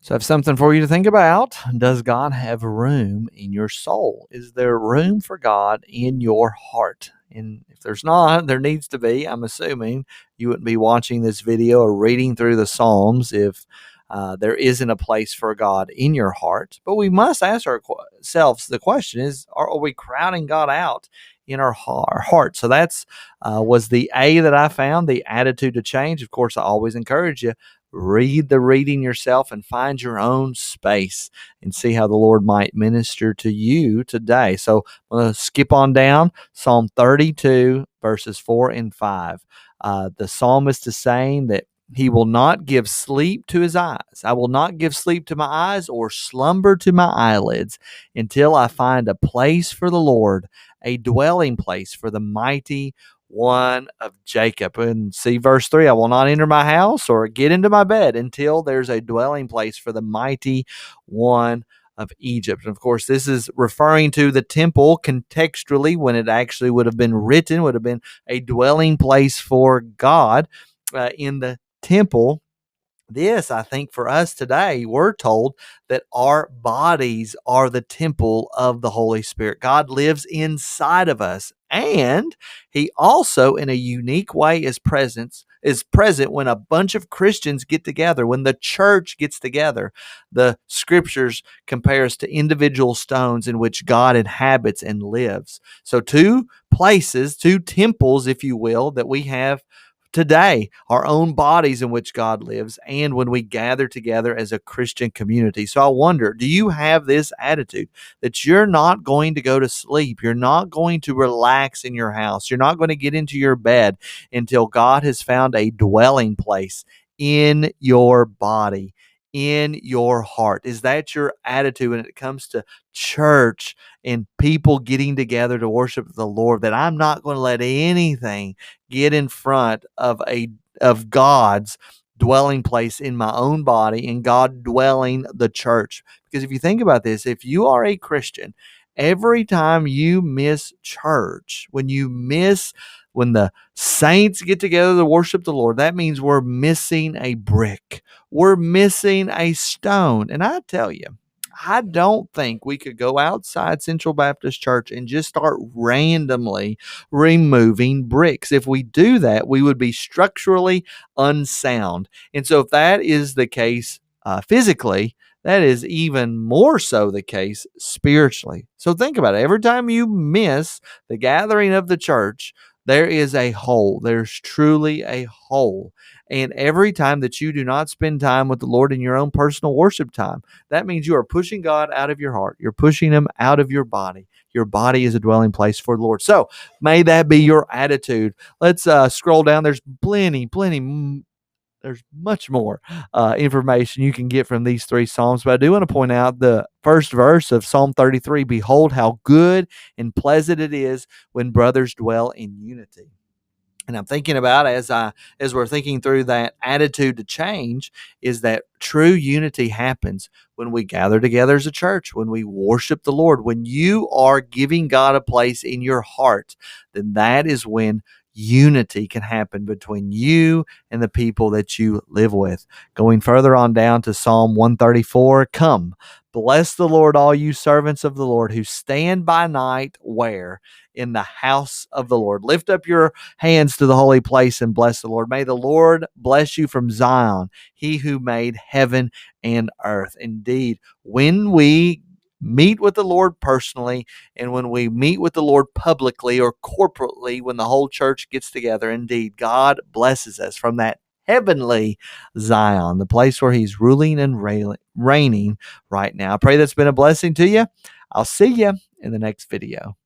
So I have something for you to think about. Does God have room in your soul? Is there room for God in your heart? And if there's not, there needs to be. I'm assuming you wouldn't be watching this video or reading through the Psalms if there isn't a place for God in your heart. But we must ask ourselves the question is, are we crowding God out in our heart? So that's was the A that I found, the attitude to change. Of course, I always encourage you, read the reading yourself and find your own space and see how the Lord might minister to you today. So I'm going to skip on down. Psalm 32, verses 4 and 5. The psalmist is saying that he will not give sleep to his eyes. I will not give sleep to my eyes or slumber to my eyelids until I find a place for the Lord, a dwelling place for the mighty one of Jacob. And see verse 3, I will not enter my house or get into my bed until there's a dwelling place for the mighty one of Egypt. And of course, this is referring to the temple contextually when it actually would have been written, would have been a dwelling place for God in the temple. This, I think, for us today, we're told that our bodies are the temple of the Holy Spirit. God lives inside of us, and He also, in a unique way, is present when a bunch of Christians get together, when the church gets together. The Scriptures compare us to individual stones in which God inhabits and lives. So, two places, two temples, if you will, that we have today, our own bodies in which God lives, and when we gather together as a Christian community. So I wonder, do you have this attitude that you're not going to go to sleep? You're not going to relax in your house. You're not going to get into your bed until God has found a dwelling place in your body, in your heart? Is that your attitude when it comes to church and people getting together to worship the Lord, that I'm not going to let anything get in front of God's dwelling place in my own body and God dwelling the church? Because if you think about this, if you are a Christian, every time you miss church, when the saints get together to worship the Lord, that means we're missing a brick. We're missing a stone. And I tell you, I don't think we could go outside Central Baptist Church and just start randomly removing bricks. If we do that, we would be structurally unsound. And so if that is the case physically, that is even more so the case spiritually. So think about it. Every time you miss the gathering of the church, there is a hole. There's truly a hole. And every time that you do not spend time with the Lord in your own personal worship time, that means you are pushing God out of your heart. You're pushing Him out of your body. Your body is a dwelling place for the Lord. So may that be your attitude. Let's scroll down. There's there's much more information you can get from these three Psalms. But I do want to point out the first verse of Psalm 33, behold how good and pleasant it is when brothers dwell in unity. And I'm thinking about, as we're thinking through that attitude to change, is that true unity happens when we gather together as a church, when we worship the Lord. When you are giving God a place in your heart, then that is when unity can happen between you and the people that you live with. Going further on down to Psalm 134, come, bless the Lord, all you servants of the Lord who stand by night where? In the house of the Lord. Lift up your hands to the holy place and bless the Lord. May the Lord bless you from Zion, He who made heaven and earth. Indeed, when we meet with the Lord personally, and when we meet with the Lord publicly or corporately, when the whole church gets together, indeed, God blesses us from that heavenly Zion, the place where He's ruling and reigning right now. I pray that's been a blessing to you. I'll see you in the next video.